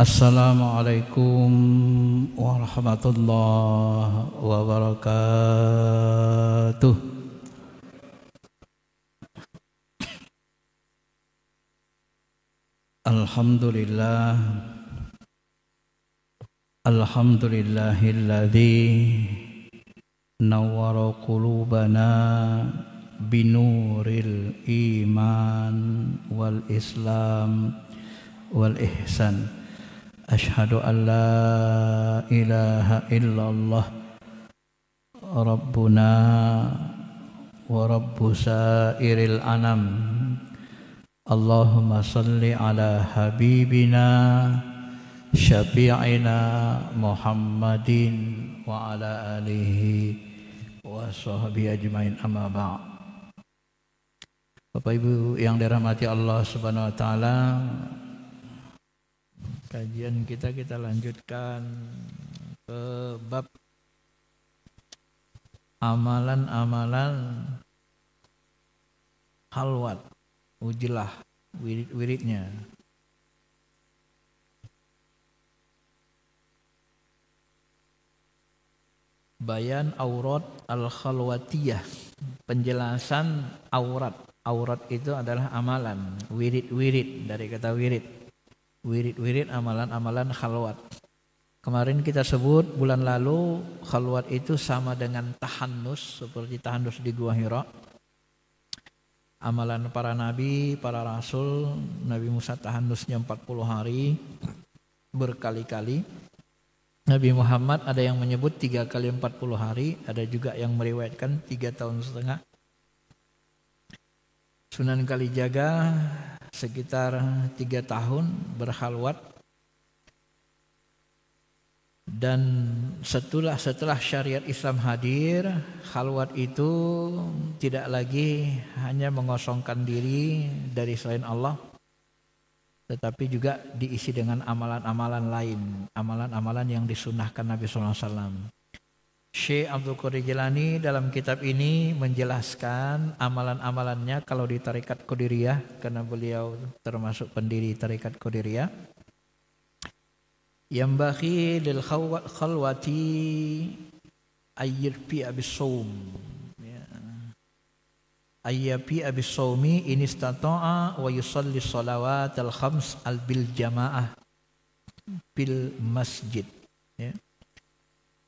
Assalamualaikum warahmatullahi wabarakatuh. Alhamdulillah, alhamdulillahilladzi nawwara qulubana binuril iman wal islam wal ihsan. Ashhadu an la ilaha illallah Rabbuna wa Rabbu sairil anam. Allahumma salli ala habibina syafi'ina Muhammadin wa ala alihi wa sahbihi ajmain, amma ba'd. Bapak Ibu yang dirahmati Allah Subhanahu wa taala, kajian kita lanjutkan ke bab amalan-amalan khalwat, ujilah wirid-wiridnya. Bayan aurat al-khalwatiyah, penjelasan aurat. Aurat itu adalah amalan, wirid-wirid, dari kata wirid. Wirid-wirid, amalan-amalan khalwat. Kemarin kita sebut bulan lalu khalwat itu sama dengan tahannus, seperti tahannus di Gua Hira. Amalan para nabi, para rasul. Nabi Musa tahannusnya 40 hari berkali-kali. Nabi Muhammad ada yang menyebut 3 kali 40 hari, ada juga yang meriwayatkan 3,5 tahun. Sunan Kalijaga sekitar 3 tahun berkhalwat, dan setelah syariat Islam hadir, khalwat itu tidak lagi hanya mengosongkan diri dari selain Allah, tetapi juga diisi dengan amalan-amalan lain, amalan-amalan yang disunnahkan Nabi SAW. Syekh Abdul Qadir Jilani dalam kitab ini menjelaskan amalan-amalannya kalau di tarekat Qadiriyah, karena beliau termasuk pendiri tarekat Qadiriyah. Yang bagi lil khalwati ayyirfi abis-sawm, ayyirfi abis-sawmi in istata'a wa yusalli sholawat al-khams al-bil jamaah bil masjid, ya.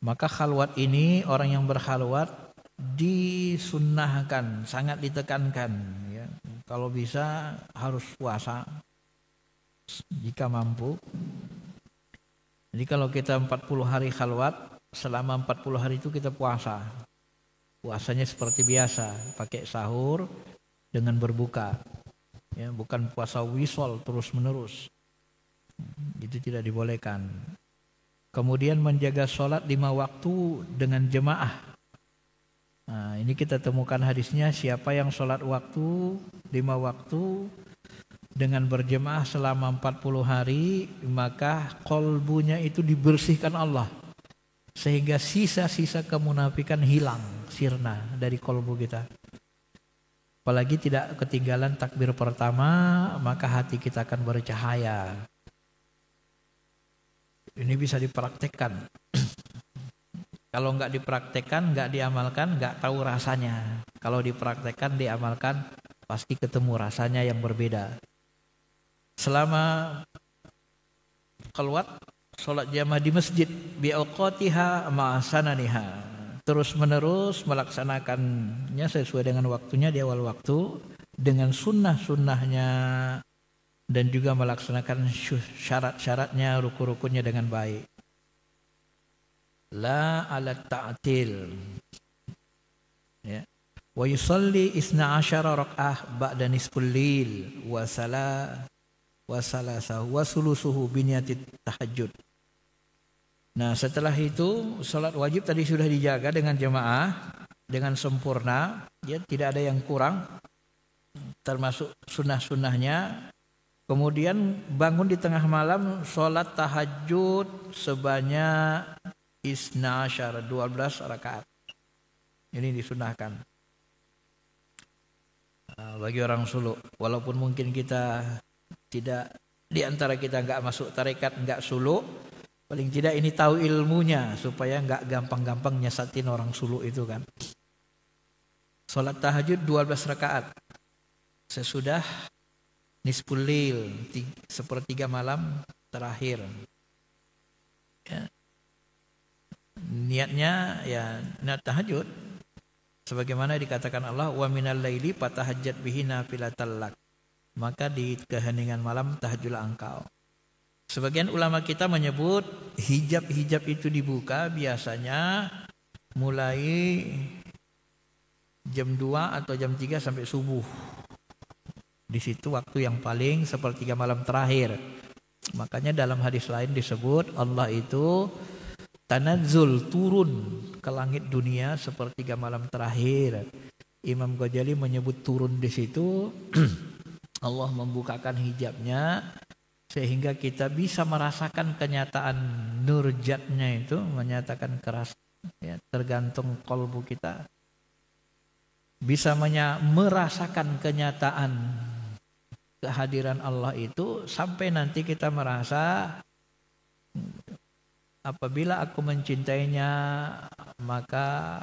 Maka khalwat ini, orang yang berkhalwat disunnahkan, sangat ditekankan, ya. Kalau bisa harus puasa jika mampu. Jadi kalau kita 40 hari khalwat, selama 40 hari itu kita puasa. Puasanya seperti biasa, pakai sahur dengan berbuka, ya, bukan puasa wisol terus menerus. Itu tidak dibolehkan. Kemudian menjaga sholat 5 waktu dengan jemaah. Nah, ini kita temukan hadisnya, siapa yang sholat waktu 5 waktu dengan berjemaah selama 40 hari, maka kolbunya itu dibersihkan Allah, sehingga sisa-sisa kemunafikan hilang, sirna dari kolbu kita. Apalagi tidak ketinggalan takbir pertama, maka hati kita akan bercahaya. Ini bisa dipraktekkan. Kalau nggak dipraktekkan, nggak diamalkan, nggak tahu rasanya. Kalau dipraktekkan, diamalkan, pasti ketemu rasanya yang berbeda. Selama khalwat, sholat jamaah di masjid bi'awqatiha ma'asananiha, terus menerus melaksanakannya sesuai dengan waktunya di awal waktu, dengan sunnah-sunnahnya, dan juga melaksanakan syarat-syaratnya, rukun-rukunnya dengan baik. La ala ta'til, ya. Wa yusalli 12 raka'ah ba'da nisful lil wa sulusuhu binyatit tahajud. Nah, setelah itu salat wajib tadi sudah dijaga dengan jemaah dengan sempurna, ya, tidak ada yang kurang, termasuk sunnah-sunnahnya. Kemudian bangun di tengah malam, sholat tahajud sebanyak 12 rakaat. Ini disunahkan. Bagi orang suluk, walaupun mungkin kita tidak di antara kita nggak masuk tarekat, nggak suluk, paling tidak ini tahu ilmunya supaya nggak gampang-gampang nyesatin orang suluk itu kan. Salat tahajud 12 rakaat sesudah nisful lail, sepertiga malam terakhir. Ya. Niatnya ya niat tahajud sebagaimana dikatakan Allah, wa minal laili fatahajjat bihi nafilatal lak. Maka di keheningan malam tahajudlah engkau. Sebagian ulama kita menyebut hijab-hijab itu dibuka biasanya mulai jam 2 atau jam 3 sampai subuh. Di situ waktu yang paling sepertiga malam terakhir. Makanya dalam hadis lain disebut Allah itu tanazzul, turun ke langit dunia sepertiga malam terakhir. Imam Ghazali menyebut turun di situ Allah membukakan hijabnya sehingga kita bisa merasakan kenyataan nurjatnya itu, menyatakan keras ya, tergantung kolbu kita bisa merasakan kenyataan kehadiran Allah itu sampai nanti kita merasa apabila aku mencintainya maka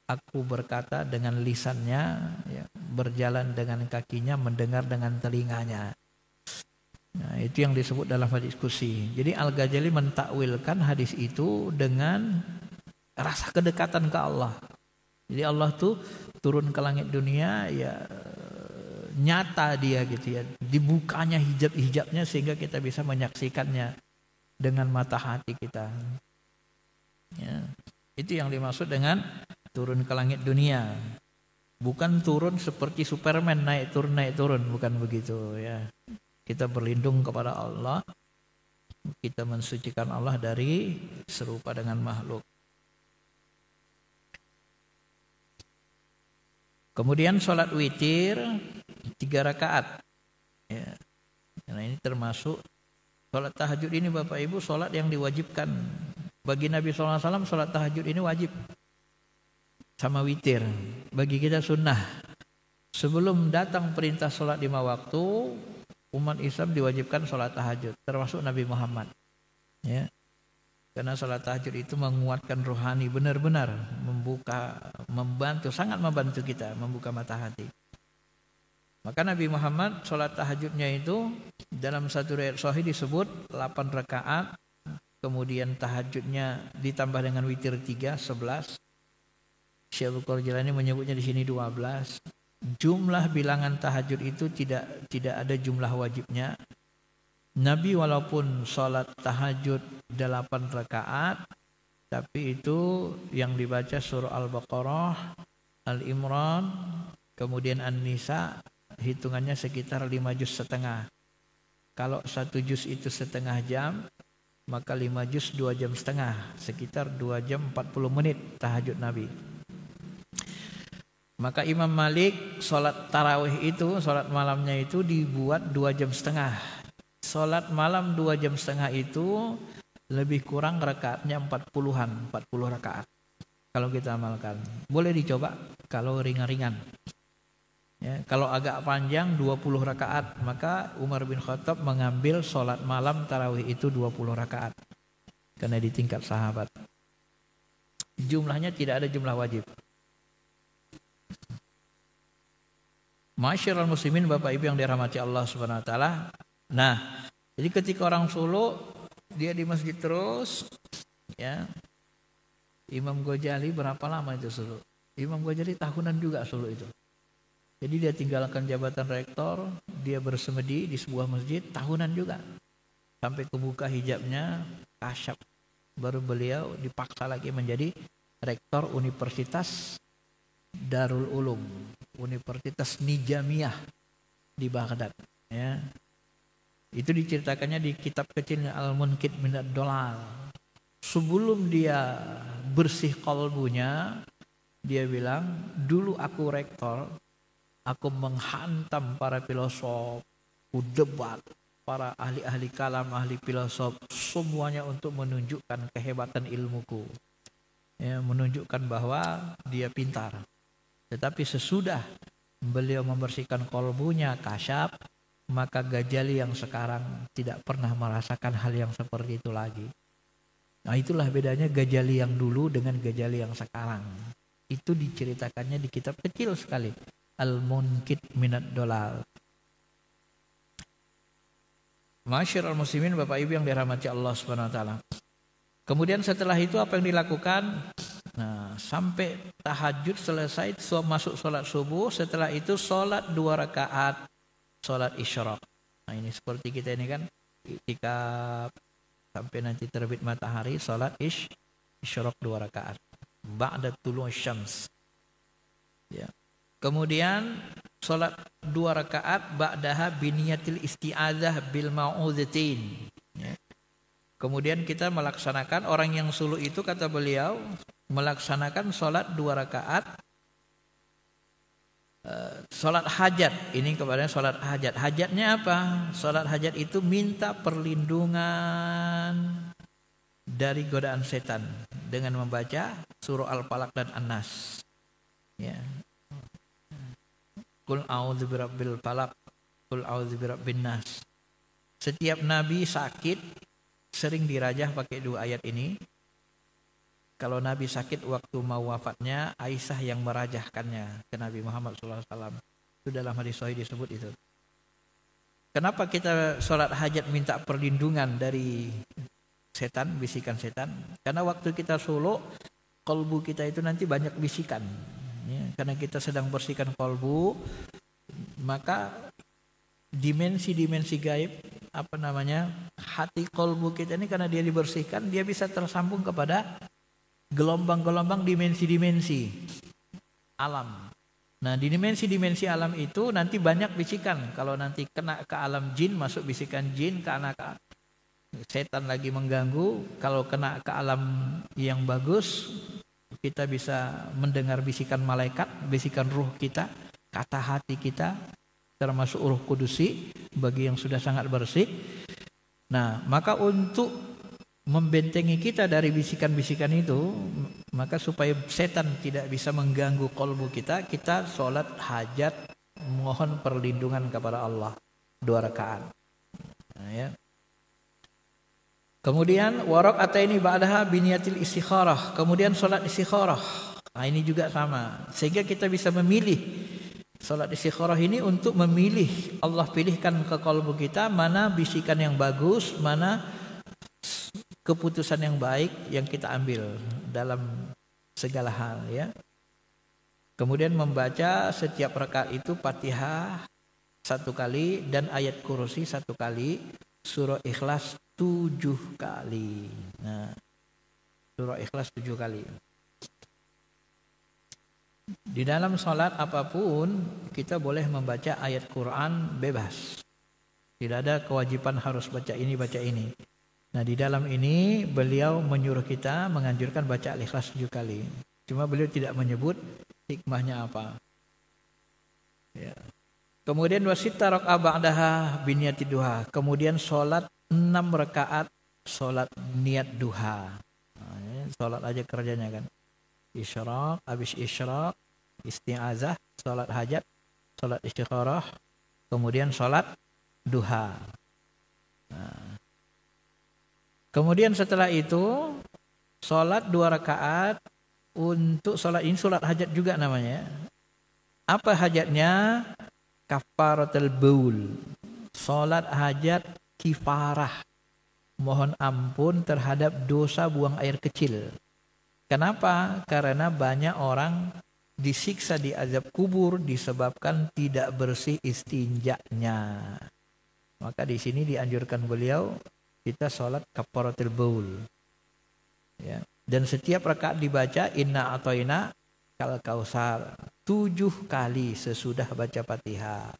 aku berkata dengan lisannya, ya, berjalan dengan kakinya, mendengar dengan telinganya. Nah, itu yang disebut dalam hadis kursi. Jadi Al-Ghazali mentakwilkan hadis itu dengan rasa kedekatan ke Allah. Jadi Allah tuh turun ke langit dunia, ya nyata dia gitu ya. Dibukanya hijab-hijabnya sehingga kita bisa menyaksikannya dengan mata hati kita. Ya, itu yang dimaksud dengan turun ke langit dunia. Bukan turun seperti Superman naik turun, bukan begitu ya. Kita berlindung kepada Allah, kita mensucikan Allah dari serupa dengan makhluk. Kemudian sholat witir 3 rakaat. Ya. Nah ini termasuk sholat tahajud ini Bapak Ibu, sholat yang diwajibkan. Bagi Nabi SAW sholat tahajud ini wajib. Sama witir. Bagi kita sunnah. Sebelum datang perintah sholat 5 waktu, umat Islam diwajibkan sholat tahajud. Termasuk Nabi Muhammad. Ya. Karena sholat tahajud itu menguatkan rohani, benar-benar membantu, sangat membantu kita membuka mata hati. Maka Nabi Muhammad sholat tahajudnya itu dalam satu riwayat sahih disebut 8 rakaat, kemudian tahajudnya ditambah dengan witir 3, 11. Syekh Al-Qur'an Jilani menyebutnya di sini 12. Jumlah bilangan tahajud itu tidak ada jumlah wajibnya. Nabi walaupun sholat tahajud 8 rakaat, tapi itu yang dibaca surah Al-Baqarah, Al-Imran, kemudian An-Nisa, hitungannya sekitar 5 juz setengah. Kalau 1 juz itu setengah jam, maka 5 juz 2 jam setengah, sekitar 2 jam 40 menit tahajud Nabi. Maka Imam Malik sholat tarawih itu, sholat malamnya itu dibuat 2 jam setengah. Sholat malam 2 jam setengah itu lebih kurang rakaatnya 40 rakaat. Kalau kita amalkan, boleh dicoba kalau ringan-ringan. Ya, kalau agak panjang 20 rakaat, maka Umar bin Khattab mengambil sholat malam tarawih itu 20 rakaat. Karena di tingkat sahabat. Jumlahnya tidak ada jumlah wajib. Masyarul muslimin, Bapak Ibu yang dirahmati Allah Subhanahu wa taala. Nah, jadi ketika orang suluk dia di masjid terus ya. Imam Ghazali berapa lama itu suluk? Imam Ghazali tahunan juga suluk itu. Jadi dia tinggalkan jabatan rektor, dia bersemedi di sebuah masjid tahunan juga. Sampai kebuka hijabnya, kasyaf. Baru beliau dipaksa lagi menjadi rektor Universitas Darul Ulum, Universitas Nijamiyah di Baghdad ya. Itu diceritakannya di kitab kecilnya Al-Munqidh Minad Dolal. Sebelum dia bersih kalbunya, dia bilang, dulu aku rektor, aku menghantam para filosof, debat, para ahli-ahli kalam, ahli filosof, semuanya untuk menunjukkan kehebatan ilmuku. Ya, menunjukkan bahwa dia pintar. Tetapi sesudah beliau membersihkan kalbunya, kasyaf, maka Ghazali yang sekarang tidak pernah merasakan hal yang seperti itu lagi. Nah, itulah bedanya Ghazali yang dulu dengan Ghazali yang sekarang. Itu diceritakannya di kitab kecil sekali, Al-Munqidh Minad Dolal. Masyarul muslimin, Bapak Ibu yang dirahmati Allah Subhanahu wa taala. Kemudian setelah itu apa yang dilakukan? Nah, sampai tahajud selesai, masuk sholat subuh. Setelah itu sholat 2 rakaat, sholat isyraq. Nah, ini seperti kita ini kan, ketika sampai nanti terbit matahari, sholat isyraq 2 rakaat. Ba'da tulu' syams. Ya. Kemudian sholat 2 rakaat ba'daha biniyatil isti'adzah bil ma'udzatain. Ya. Kemudian kita melaksanakan, orang yang suluk itu kata beliau melaksanakan sholat 2 rakaat sholat hajat. Ini kepada sholat hajat. Hajatnya apa? Sholat hajat itu minta perlindungan dari godaan setan dengan membaca surah Al-Falaq dan An-Nas. Ya. Qul a'udzu birabbil falaq, qul a'udzu birabbin nas. Setiap nabi sakit sering dirajah pakai 2 ayat ini. Kalau Nabi sakit waktu mau wafatnya, Aisyah yang merajahkannya ke Nabi Muhammad SAW. Itu dalam hadis sahih disebut itu. Kenapa kita sholat hajat minta perlindungan dari setan, bisikan setan? Karena waktu kita suluk, kolbu kita itu nanti banyak bisikan. Ya, karena kita sedang bersihkan kolbu, maka dimensi-dimensi gaib, hati kolbu kita ini karena dia dibersihkan, dia bisa tersambung kepada gelombang-gelombang dimensi-dimensi alam. Nah, di dimensi-dimensi alam itu nanti banyak bisikan. Kalau nanti kena ke alam jin, masuk bisikan jin, karena setan lagi mengganggu. Kalau kena ke alam yang bagus, kita bisa mendengar bisikan malaikat, bisikan ruh kita, kata hati kita, termasuk ruh kudusi bagi yang sudah sangat bersih. Nah, maka untuk membentengi kita dari bisikan-bisikan itu, maka supaya setan tidak bisa mengganggu kolbu kita, kita sholat hajat mohon perlindungan kepada Allah 2 rakaat. Nah, ya. Kemudian warok ataini ba'daha biniyatil istikharah. Kemudian sholat istikharah. Nah, ini juga sama. Sehingga kita bisa memilih sholat istikharah ini untuk memilih, Allah pilihkan ke kolbu kita mana bisikan yang bagus, mana keputusan yang baik yang kita ambil dalam segala hal, ya. Kemudian membaca setiap rakaat itu Fatihah 1 kali dan ayat kursi 1 kali, surah Ikhlas 7 kali. Nah, surah Ikhlas 7 kali. Di dalam salat apapun kita boleh membaca ayat Quran bebas. Tidak ada kewajiban harus baca ini baca ini. Nah, di dalam ini beliau menyuruh kita, menganjurkan baca Al-Ikhlas 7 kali. Cuma beliau tidak menyebut hikmahnya apa. Ya. Kemudian wasita rakaat ba'daha biniyatid duha. Kemudian sholat 6 rakaat sholat niat duha. Nah, ya, sholat aja kerjanya kan. Isyraq, habis isyraq, isti'azah, sholat hajat, sholat istikharah, kemudian sholat duha. Nah. Kemudian setelah itu sholat 2 rakaat untuk sholat ini, sholat hajat juga namanya. Apa hajatnya? Kafaratul baul. Sholat hajat kifarah, mohon ampun terhadap dosa buang air kecil. Kenapa? Karena banyak orang disiksa di azab kubur disebabkan tidak bersih istinjanya. Maka di sini dianjurkan beliau kita sholat kafaratul baul, ya. Dan setiap rakaat dibaca inna atoina kal kausar 7 kali sesudah baca Fatihah,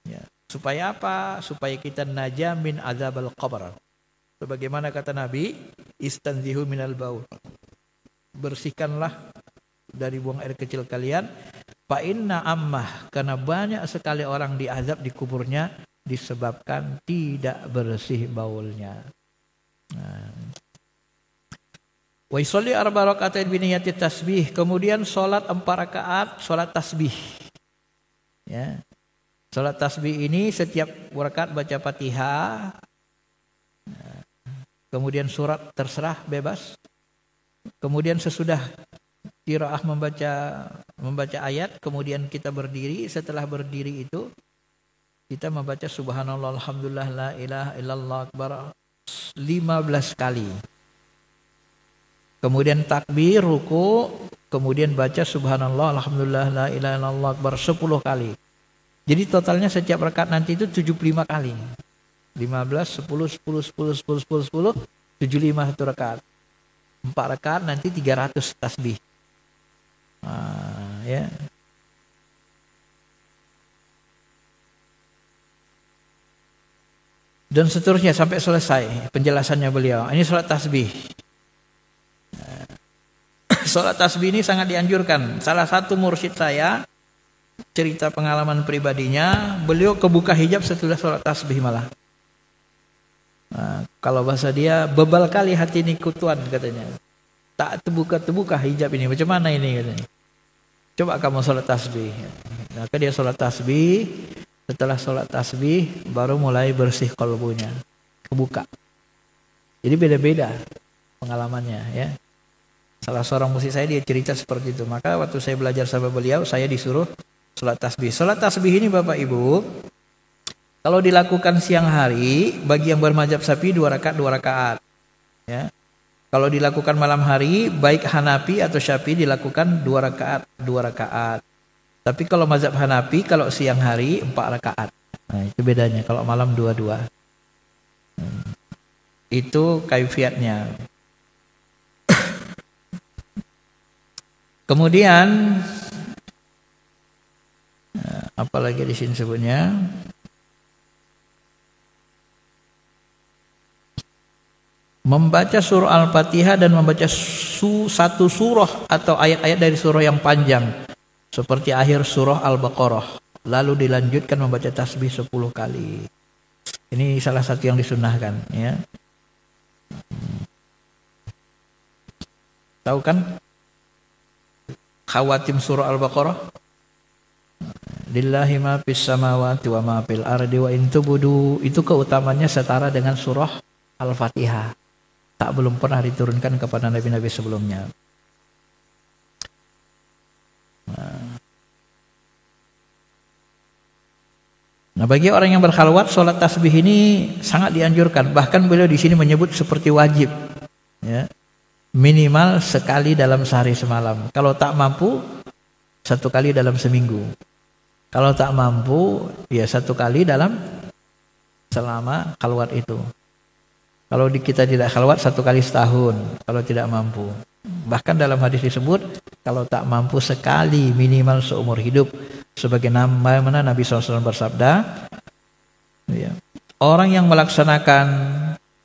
ya. Supaya apa? Supaya kita najah min azabal qabr. Sebagaimana kata Nabi, istanzihu minal baul, bersihkanlah dari buang air kecil kalian. Fa inna ammah, karena banyak sekali orang diazab di kuburnya disebabkan tidak bersih baulnya. Wa yusalli 4 rakaatain bi niyyati tasbih. Kemudian salat 4 rakaat salat tasbih. Ya. Salat tasbih ini setiap rakaat baca Fatihah, kemudian surat terserah bebas. Kemudian sesudah qiraah membaca ayat, kemudian kita berdiri. Setelah berdiri itu kita membaca subhanallah alhamdulillah la ilaha illallah akbar 15 kali. Kemudian takbir, ruku, kemudian baca subhanallah alhamdulillah la ilaha illallah akbar 10 kali. Jadi totalnya setiap rakaat nanti itu 75 kali. 15, 10, 10, 10, 10, 10, 10, 75 satu rakaat. 4 rakaat nanti 300 tasbih. Ya. Dan seterusnya sampai selesai penjelasannya beliau. Ini salat tasbih. Salat tasbih ini sangat dianjurkan. Salah satu mursyid saya, cerita pengalaman pribadinya, beliau kebuka hijab setelah sholat tasbih malah. Nah, kalau bahasa dia, bebal kali hati ini kutuan katanya. Tak terbuka hijab ini, macam mana ini katanya. Coba kamu sholat tasbih. Maka dia sholat tasbih, setelah sholat tasbih baru mulai bersih kalbunya, kebuka. Jadi beda-beda pengalamannya ya. Salah seorang murid saya dia cerita seperti itu. Maka waktu saya belajar sama beliau, saya disuruh salat tasbih. Salat tasbih ini Bapak Ibu, kalau dilakukan siang hari, bagi yang bermadzhab Syafi'i 2 rakaat. Ya. Kalau dilakukan malam hari, baik Hanafi atau Syafi'i dilakukan 2 rakaat. Tapi kalau mazhab Hanafi, kalau siang hari 4 rakaat. Nah, itu bedanya. Kalau malam 2. Itu kaifiatnya. Kemudian apalagi di sini sebutnya, membaca surah Al-Fatihah dan membaca satu surah atau ayat-ayat dari surah yang panjang seperti akhir surah Al-Baqarah, lalu dilanjutkan membaca tasbih 10 kali. Ini salah satu yang disunnahkan ya. Tahu kan khawatim surah Al-Baqarah? Lillahi ma fis samawati wa ma fil ardi wa in tubudu, itu keutamanya setara dengan surah Al-Fatihah. Tak belum pernah diturunkan kepada nabi-nabi sebelumnya. Nah, bagi orang yang berkhalwat, salat tasbih ini sangat dianjurkan. Bahkan beliau di sini menyebut seperti wajib. Ya. Minimal sekali dalam sehari semalam. Kalau tak mampu, 1 kali dalam seminggu. Kalau tak mampu, ya 1 kali dalam selama khalwat itu. Kalau kita tidak khalwat 1 kali setahun, kalau tidak mampu. Bahkan dalam hadis disebut, kalau tak mampu sekali minimal seumur hidup. Sebagaimana Nabi SAW bersabda, ya, orang yang melaksanakan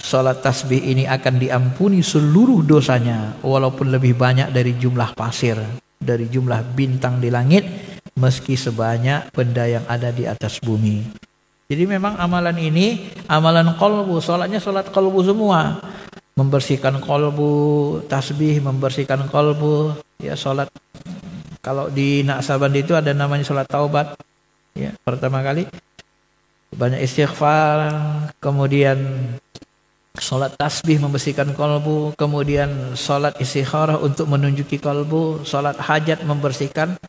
salat tasbih ini akan diampuni seluruh dosanya, walaupun lebih banyak dari jumlah pasir, dari jumlah bintang di langit, meski sebanyak benda yang ada di atas bumi. Jadi memang amalan ini amalan qalbu, salatnya salat qalbu semua. Membersihkan qalbu, tasbih membersihkan qalbu, ya salat. Kalau di Naqsabandi itu ada namanya salat taubat. Ya, pertama kali banyak istighfar, kemudian salat tasbih membersihkan qalbu, kemudian salat istikharah untuk menunjuki qalbu, salat hajat membersihkan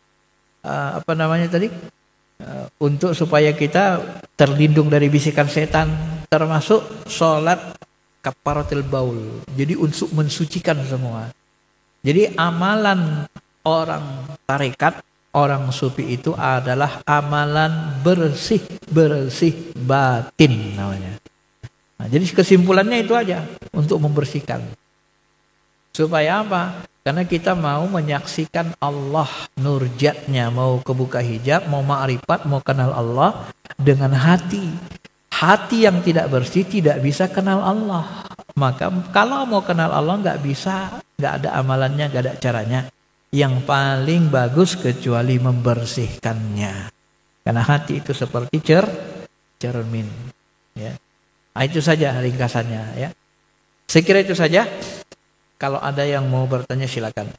untuk supaya kita terlindung dari bisikan setan, termasuk salat kafaratul baul. Jadi untuk mensucikan semua. Jadi amalan orang tarekat, orang sufi itu adalah amalan bersih batin namanya. Nah, jadi kesimpulannya itu aja, untuk membersihkan. Supaya apa? Karena kita mau menyaksikan Allah, nurjatnya, mau kebuka hijab, mau ma'rifat, mau kenal Allah dengan hati. Hati yang tidak bersih tidak bisa kenal Allah. Maka kalau mau kenal Allah nggak bisa, nggak ada amalannya, nggak ada caranya. Yang paling bagus kecuali membersihkannya. Karena hati itu seperti cermin. Ya. Nah, itu saja ringkasannya. Ya. Saya kira itu saja. Kalau ada yang mau bertanya silakan.